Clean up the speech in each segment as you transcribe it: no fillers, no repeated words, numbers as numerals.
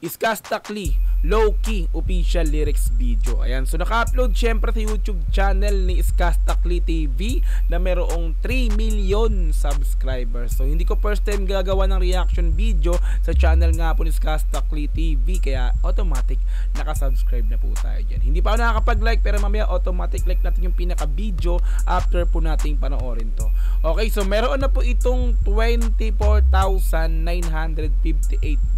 Iskastakli Low-Key official lyrics video. Ayan, so naka-upload syempre sa YouTube channel ni Iskastakli TV na merong 3 million subscribers. So hindi ko first time gagawa ng reaction video sa channel nga po ni Iskastakli TV, kaya automatic naka-subscribe na po tayo dyan. Hindi pa ako nakakapag-like, pero mamaya automatic like natin yung pinaka-video after po nating panoorin to. Okay, so meron na po itong 24,958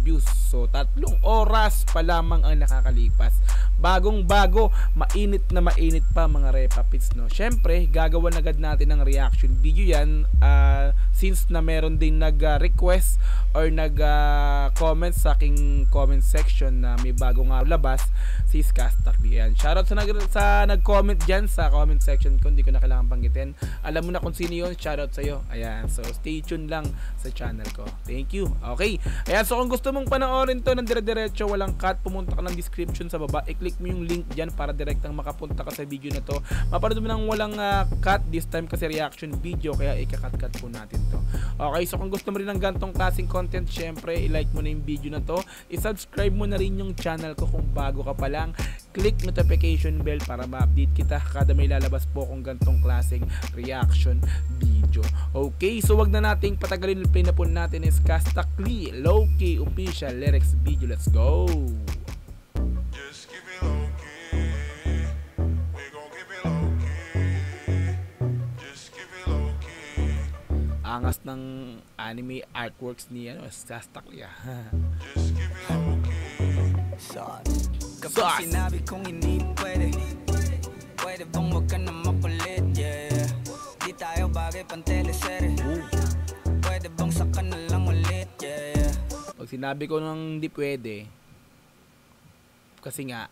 views. So 3 oras pa lamang ang nakakalipas. Bagong-bago, mainit na mainit pa mga repapits, no. Syempre, gagawan agad natin ng reaction video yan since na meron din nag-request or nag-comment sa aking comment section na may bagong labas si Iskastakli. Ayan, shoutout sa nag-comment dyan sa comment section ko, hindi ko na kailangan banggitin. Alam mo na kung sino yun, shoutout sa'yo. Ayan, so stay tuned lang sa channel ko. Thank you. Okay, ayan, so kung gusto mong panoorin to ng dire-diretso, walang cut, pumunta ka ng description sa baba, i-click mo yung link dyan para direktang makapunta ka sa video na to. Mapanood mo nang walang cut this time kasi reaction video, kaya ika-cut po natin to. Okay, so kung gusto mo rin ng gantong klaseng content, syempre i-like mo na yung video na to, i-subscribe mo na rin yung channel ko kung bago ka pa lang, click notification bell para ma-update kita kada may lalabas po kung gantong klaseng reaction video. Okay, so wag na nating patagalin, play na po natin Iskastakli Low-Key official lyrics video. Let's go. Angas ng anime artworks ni Iskastakli. Kapag sinabi kong hindi pwede, pwede bang wag ka na makulit, yeah. Di tayo bagay pang teleserye, pwede bang saka na lang ulit, yeah. Pag sinabi ko nang hindi pwede, kasi nga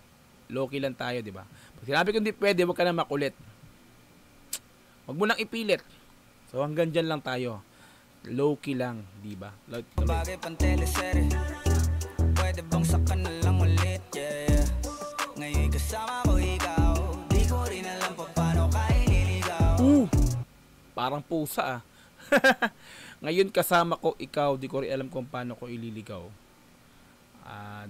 low-key lang tayo, di ba? Pag sinabi ko hindi pwede, wag ka na makulit, wag mo nang ipilit. So hanggang dyan lang tayo, low-key lang, di ba? Bagay pang teleserye, pwede bang saka na lang ulit, yeah. Ngayon kasama ko ikaw, di ko rin alam pa paano ka ililigaw. Parang pusa Ngayon kasama ko ikaw, di ko rin alam kung paano ko ililigaw.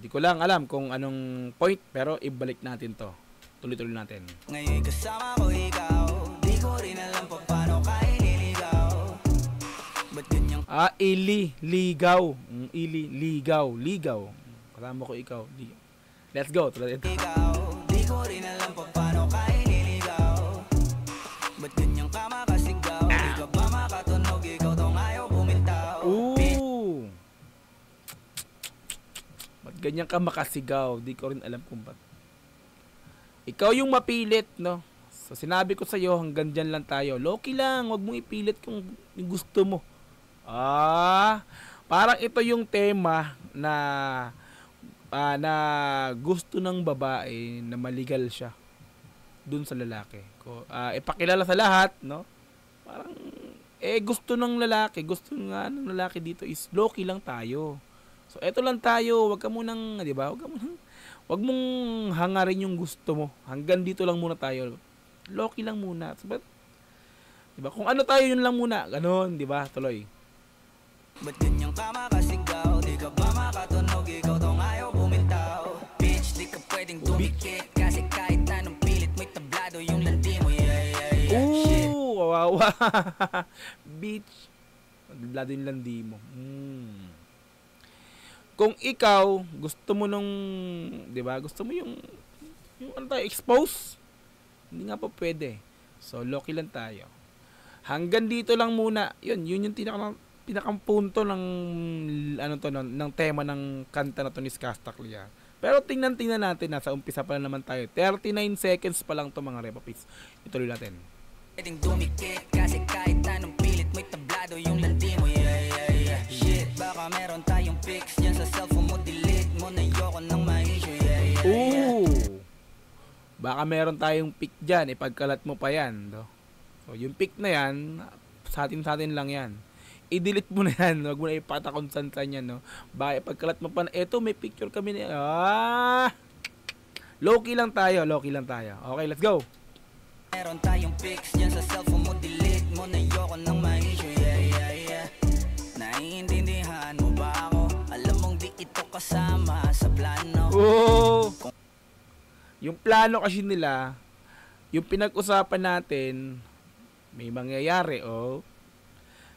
Di ko lang alam kung anong point, pero ibalik natin to. Tuloy-tuloy natin. Ngayon kasama ko ikaw, di ko rin alam pa paano ka ililigaw. Ba't ganyang ililigaw. Ililigaw. Ligaw. Kasama ko ikaw. Let's go. Tuloy ito. Ikaw, di ko rin alam pa paano ka ililigaw. Ba't ganyang ka makasigaw? Di ka ba makatunog? Ikaw tong ayaw bumitaw. Ba't ganyan ka makasigaw? Di ko rin alam kung ba't. Ikaw yung mapilit, no? So sinabi ko sa'yo, hanggang dyan lang tayo. Low-key lang, wag mong ipilit kung gusto mo. Parang ito yung tema na gusto ng babae na maligal siya dun sa lalaki. Ipakilala sa lahat, no? Parang gusto ng lalaki, gusto nga ng lalaki dito is low-key lang tayo. So eto lang tayo, wag ka munang, 'di ba? Wag mong hangarin yung gusto mo. Hanggang dito lang muna tayo. Low-key lang muna. So, 'di ba? Kung ano tayo, yun lang muna. Ganon, 'di ba? Tuloy. Ba't ganyan ka makasigaw? Di ka ba makatunog? Ikaw tong ayaw bumitaw. Bitch, di ka pwedeng dumikit, kasi kahit anong pilit mo'y tablado yung landi mo, yeah. Shit. Wawa. Bitch, tablado yung landi mo. Kung ikaw gusto mo nung, 'di ba? Gusto mo yung ano tayo, expose? Hindi nga po pwede. So low-key lang tayo. Hanggang dito lang muna. Yun yung pinakang punto ng ng tema ng kanta na to ni Iskastakli. Pero tingnan natin, nasa umpisa pa lang naman tayo. 39 seconds pa lang to mga repapits. Ituloy natin. Pwedeng dumikit, kasi kahit anong pilit mo'y tablado yung landi mo, yeah. Shit, baka meron tayong pics dyan sa cellphone mo, delete mo na yoko ng ma-issue, yeah. Baka meron tayong pic dyan, ipagkalat mo pa yan, no? So yung pic na yan, sa atin lang yan. I-delete mo na yan, wag mo na ipatakon saan yan, no? Baka ipagkalat mo pa na, eto may picture kami na, low-key lang tayo. Okay, let's go. Meron tayong pics dyan sa cellphone mo, delete mo na yoko ng ma-issue, yeah. Naiintindihan mo ba ako? Alam mong di ito kasama sa plan. Oo. Yung plano kasi nila, yung pinag-usapan natin, may mangyayari, oh.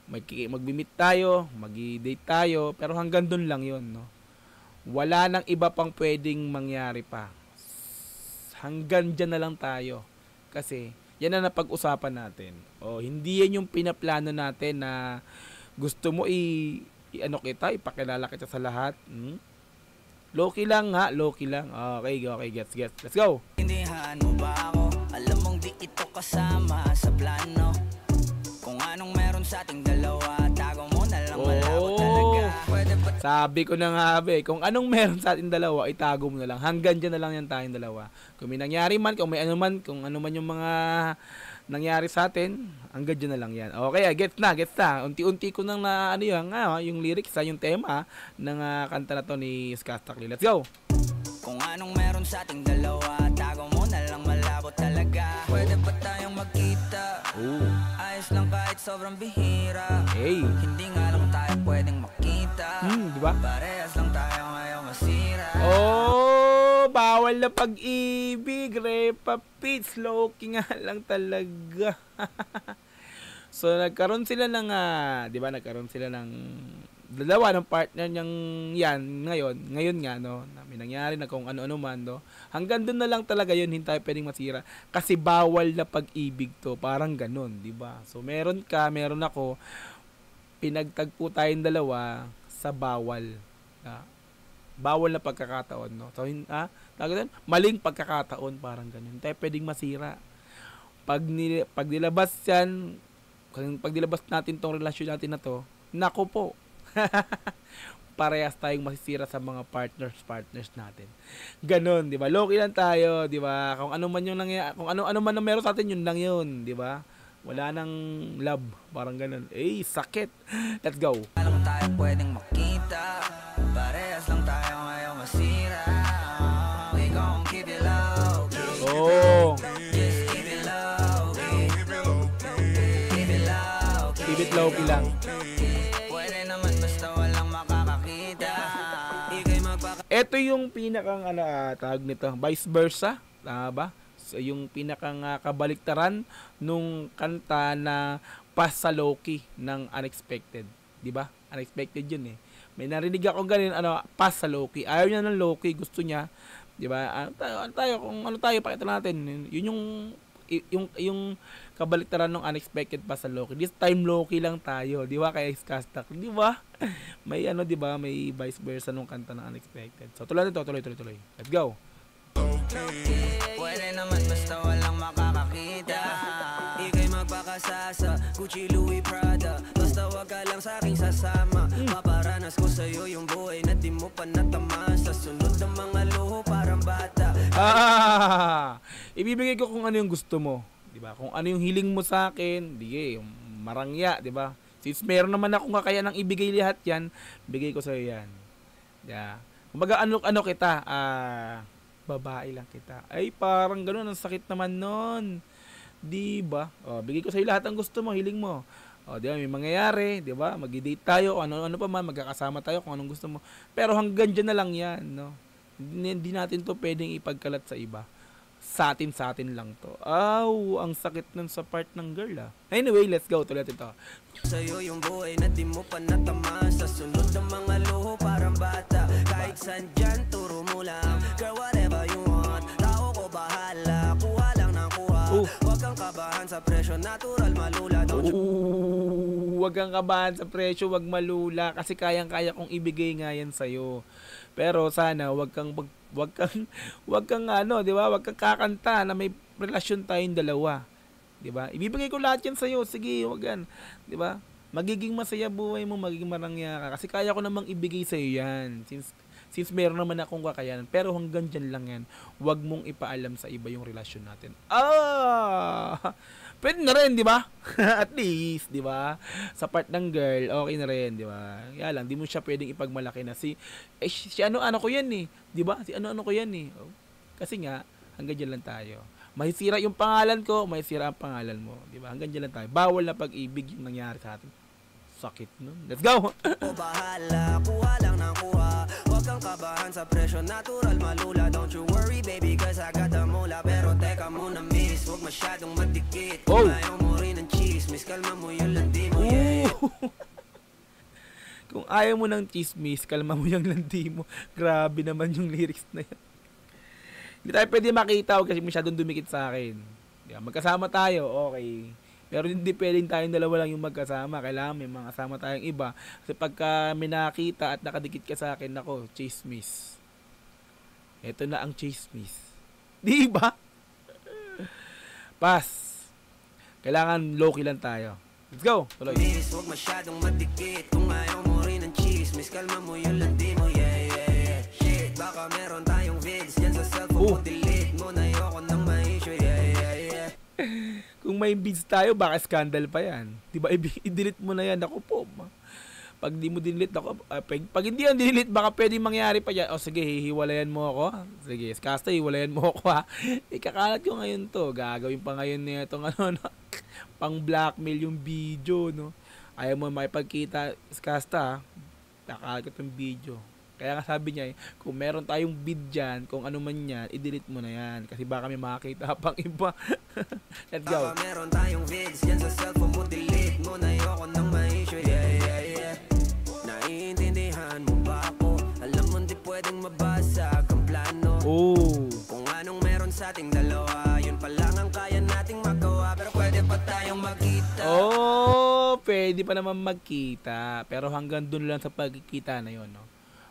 Magbi-meet tayo, magi-date tayo, pero hanggang doon lang yun, no? Wala nang iba pang pwedeng mangyari pa. Hanggang dyan na lang tayo. Kasi, yan na napag-usapan natin. O, hindi yan yung pinaplano natin na gusto mo i-ano kita, ipakilala kita sa lahat. Low-key lang ha, low-key lang. Okay, gets. Let's go! Hindihan mo ba ako? Alam mong di ito kasama sa plano. Kung anong meron sa ating dalawa, tago mo na lang, malabo talaga. Pwede ba Sabi ko na nga be, kung anong meron sa ating dalawa, itago mo na lang. Hanggang dyan na lang yan tayong dalawa. Kung may nangyari man, kung ano man yung mga nangyari sa atin, hanggang dyan na lang yan. Okay, gets na. Unti-unti ko nang na, yung lyrics, yung tema ng kanta na to ni Skastakli. Let's go! Kung anong meron sa ating dalawa, tago mo na lang, malabo talaga. Pwede ba tayong magkita? Ayos lang kahit sobrang bihira. Hey! Hindi nga lang tayo pwedeng makita. Diba? Parehas lang tayo ngayon masira. Oh, bawal na pag-ibig, Repa Pits, low-key nga lang talaga. So nagkaroon sila ng, 'di ba? Nagkaroon sila ng dalawa ng partner niyang yan ngayon nga, no, na may nangyari na kung ano-ano man, no. Hanggang doon na lang talaga yun, hindi tayo pwedeng masira kasi bawal na pag-ibig to, parang ganun, 'di ba? So meron ako, pinagtagpo tayong dalawa sa bawal na pagkakataon, no. So maling pagkakataon, parang ganun. Hindi tayo pwedeng masira. Pag nilabas natin tong relasyon natin na to, nako po. Parehas tayong masisira sa mga partners natin. Ganon, 'di ba? Low-key lang tayo, 'di ba? Kung ano man yung kung ano man ang meron sa atin, yun lang yun, 'di ba? Wala nang love, parang ganon. Sakit. Let's go. Alam tayo pwedeng makita. Parehas lang tayo ngayon masira. We gon' keep it low. Oh. Just keep it low. Keep it low. Keep it low-key lang. Pwede naman basta walang makakakita. Ika'y Ito yung pinakang tawag nito, vice versa, tama ba? So, yung pinakang kabaliktaran nung kanta na Pass sa Low-key ng Unexpected, 'di ba? Unexpected yun eh. May narinig ako ganun, Pass sa Low-key. Ayaw niya ng low-key, gusto niya, 'di ba? Kung ano tayo pakita natin. Yun yung kabaliktaran ng Unexpected Pass sa Low-key. This time low-key lang tayo, 'di ba? Kay Skastak, 'di ba? May 'di ba? May vice versa nung kanta ng Unexpected. So tuloy. Let's go. Pwede naman basta walang makakakita. Ika'y magpakasasa, Gucci, Louis, Prada. Basta wag ka lang sa'king sasama. Maparanas ko sa'yo yung buhay na di mo pa natama. Sa sunod ng mga luho parang bata. Ibibigay ko kung ano yung gusto mo, 'di ba? Kung ano yung hiling mo sa akin, yung marangya, 'di ba? Since meron naman akong kakayanang ibigay lahat 'yan, bigay ko sa iyo 'yan. Yeah. Kumbaga ano kita, babae lang kita. Ay, parang ganoon, ang sakit naman noon. 'Di ba? Bigay ko sa iyo lahat ng gusto mo, hiling mo. 'Di ba, may mangyayari, 'di ba? Mag-date tayo, ano pa man, magkakasama tayo kung anong gusto mo. Pero hanggang diyan na lang 'yan, no? Hindi natin 'to pwedeng ipagkalat sa iba. Sa atin lang 'to. Ang sakit nun sa part ng girl, Anyway, let's go tuloy ito. Sa'yo yung buhay na di mo pa natama. Sa sunod ng mga luho parang bata. Kahit saan dyan, turo mo lang. Girl, whatever you want. Tao ko bahala, kuha lang ng kuha. Huwag kang kabahan sa presyo, natural malula. Huwag kang kabahan sa presyo, huwag malula. Kasi kayang-kaya kong ibigay nga yan sa'yo. Pero sana huwag kang 'di ba? Huwag kang kakanta na may relasyon tayong dalawa. 'Di ba? Ibibigay ko lahat 'yan sa iyo. Sige, huwag yan. 'Di ba? Magiging masaya buhay mo, magiging marangya ka kasi kaya ko namang ibigay sa iyo 'yan. Since meron naman akong kakayanan. Pero hanggang diyan lang 'yan. Huwag mong ipaalam sa iba yung relasyon natin. Pwede na rin, 'di ba? At least, 'di ba? Sa part ng girl, okay na rin, 'di ba? Kaya lang, di mo siya pwedeng ipagmalaki na si ano ko 'yan eh, 'di ba? Si ano ko 'yan eh. Kasi nga, hanggang diyan lang tayo. Masisira yung pangalan ko, masisira ang pangalan mo, 'di ba? Hanggang diyan lang tayo. Bawal na pag-ibig yung nangyari sa atin. Sakit nun. Let's go. Bahala, kuha lang ng kuha. Huwag ang kabahan sa presyo, natural malula. Don't you worry baby, cause I got the mula. Pero teka muna miss, huwag masyadong madikit. Kung ayaw mo rin ng chismis, kalma mo yung landi mo, yeah. Kung ayaw mo ng chismis, kalma mo yung landi mo. Grabe naman yung lyrics na yan. Hindi tayo pwede makita kasi masyadong dumikit sa akin. Yeah, magkasama tayo, okay. Pero hindi pwedeng tayong dalawa lang yung magkasama. Kailangan may mga kasama tayong iba. Kasi pagka may nakita at nakadikit ka sa akin, ako, chismis. Ito na ang chismis. Di ba? Pass. Kailangan low-key lang tayo. Let's go. Tuloy. Miss, huwag masyadong madikit. Kung ayaw mo rin ng chismis, kalma mo yung landi mo, yeah, yeah, yeah. Shit, baka meron tayong vids yan sa cellphone mo. Delete mo na ayoko nang ma-issue, yeah, yeah, yeah. Kung may beats tayo, baka scandal pa yan. Diba, i-delete mo na yan. Ako po. Pag di mo dinelete ako, pag hindi yan dinelete, baka pwedeng mangyari pa yan. O sige, hihiwalayan mo ako. Sige, Skasta, hiwalayan mo ako ha. Ikakalat ko ngayon to. Gagawin pa ngayon na itong ano, pang blackmail yung video, no. Ayaw mo makipagkita, Skasta, kakalat ko itong video. Kaya nga sabi niya, kung meron tayong bid dyan, kung ano man yan, i-delete mo na yan. Kasi baka may makakita pang iba. Let's go. Baka meron tayong vids yan sa cellphone mo, delete mo na ayoko nang ma-issue, yeah, yeah, yeah. Naiintindihan mo ba ako? Alam mo hindi pwedeng mabasag ang plano. Kung anong meron sa ating dalawa, yun pa lang ang kaya nating magawa. Pero pwede pa tayong magkita. Pwede pa naman magkita. Pero hanggang dun lang sa pagkikita na yun, no?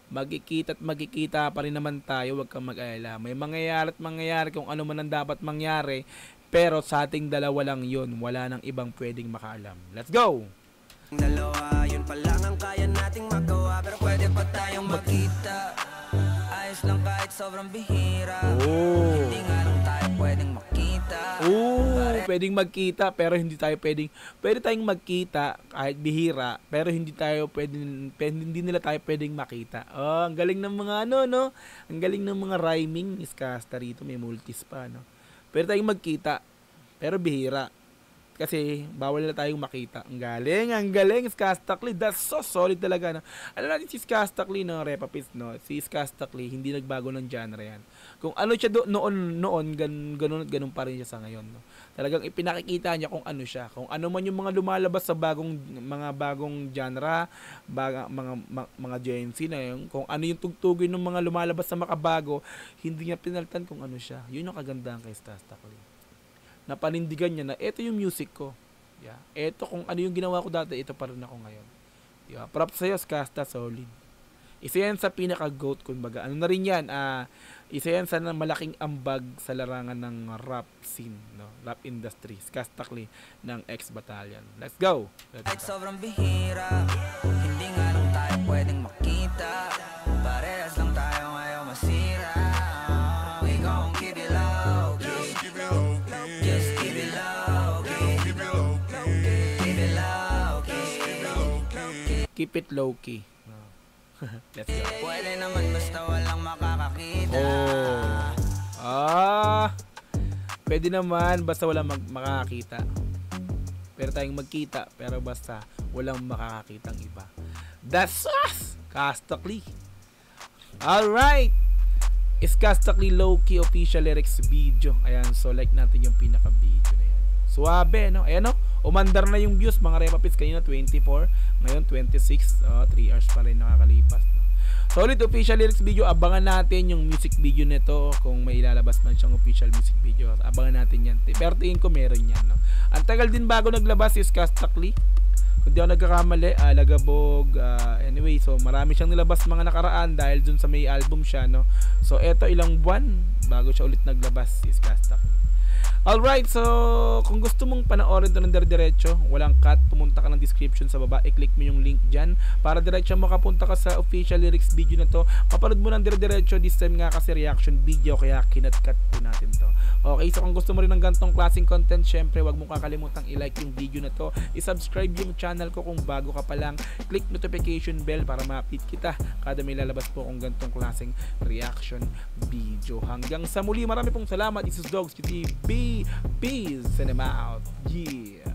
Magkikita at magkikita pa rin naman tayo, huwag kang mag-alala. May mangyayari at mangyayari kung ano man ang dapat mangyari, pero sa ating dalawa lang yun, wala nang ibang pwedeng makaalam. Let's go! Dalawa, yun pa lang ang kaya nating magawa, pero pwede pa tayong magkita. Ayos lang kahit sobrang bihira. Hindi nga lang tayo pwedeng makita. Pwedeng magkita pero hindi tayo pwede tayong magkita kahit bihira pero hindi nila tayo pwedeng makita. Ang galing ng mga no? Ang galing ng mga rhyming ni Skasta rito, may multis pa, no? Pwede tayong magkita pero bihira. Kasi bawal na tayong makita. Ang galing, Skasta Clee. That's so solid talaga, no? Alam natin si Skasta Clee, no, Repapits, no? Si Skasta Clee, hindi nagbago ng genre yan. Kung ano siya noon, ganun pa rin siya sa ngayon, no? Talagang ipinakikita niya kung ano siya. Kung ano man yung mga lumalabas sa mga bagong genre, mga Gen Z na yun, kung ano yung tugtugin ng mga lumalabas sa makabago, hindi niya pinaltan kung ano siya. Yun yung kagandahan kay Skasta Clee. Napanindigan niya na ito yung music ko. Yeah. Ito kung ano yung ginawa ko dati, ito pa rin ako ngayon. Yeah. Props sa'yo, Skasta, solid. Isa yan sa pinaka-goat, kumbaga. Ano na rin yan, isa yan sa malaking ambag sa larangan ng rap scene, no? Rap industry. Skasta Clee ng X-Battalion. Let's go! Kahit sobrang bihira, hindi nga lang tayo pwedeng makita. Parehas lang tayo ngayon masira. We gon' keep it low, just keep it low. Just keep it low, keep it low, keep it low, keep it low-key. Let's go. Pwede naman basta walang makakakita. Pwede naman basta walang makakakita. Pero tayong magkita, pero basta walang makakakitang iba. That's us! Skasta Clee. Alright! Skasta Clee low-key official lyrics video. Ayan, so like natin yung pinaka-video na yan. Suwabe, no? Ayan, no? Umandar na yung views, mga Repapits. Kanina 24, ngayon 26. 3 hours pa rin nakakalipas, no? Solid official lyrics video. Abangan natin yung music video nito. Kung may ilalabas man siyang official music video, abangan natin yan. Pero tingin ko meron yan, no? Ang tagal din bago naglabas si Skasta Clee. Kung di ako nagkakamali, Lagabog, anyway, so marami siyang nilabas mga nakaraan dahil dun sa may album siya, no? So eto, ilang buwan bago siya ulit naglabas si Skasta Clee. Alright, so kung gusto mong panoorin ito ng dire-diretso, walang cut, pumunta ka ng description sa baba, i-click mo yung link dyan para diretso makapunta ka sa official lyrics video na to. Mapanood mo ng dire-diretso, this time nga kasi reaction video, kaya kinat-cut po natin to. Okay, so kung gusto mo rin ng gantong klaseng content, syempre wag mong kakalimutang i-like yung video na to, i-subscribe yung channel ko kung bago ka pa lang, click notification bell para ma-update kita kada may lalabas po kung gantong klaseng reaction video. Hanggang sa muli, marami pong salamat. This is Dogs TV. Peace and I'm out. Yeah.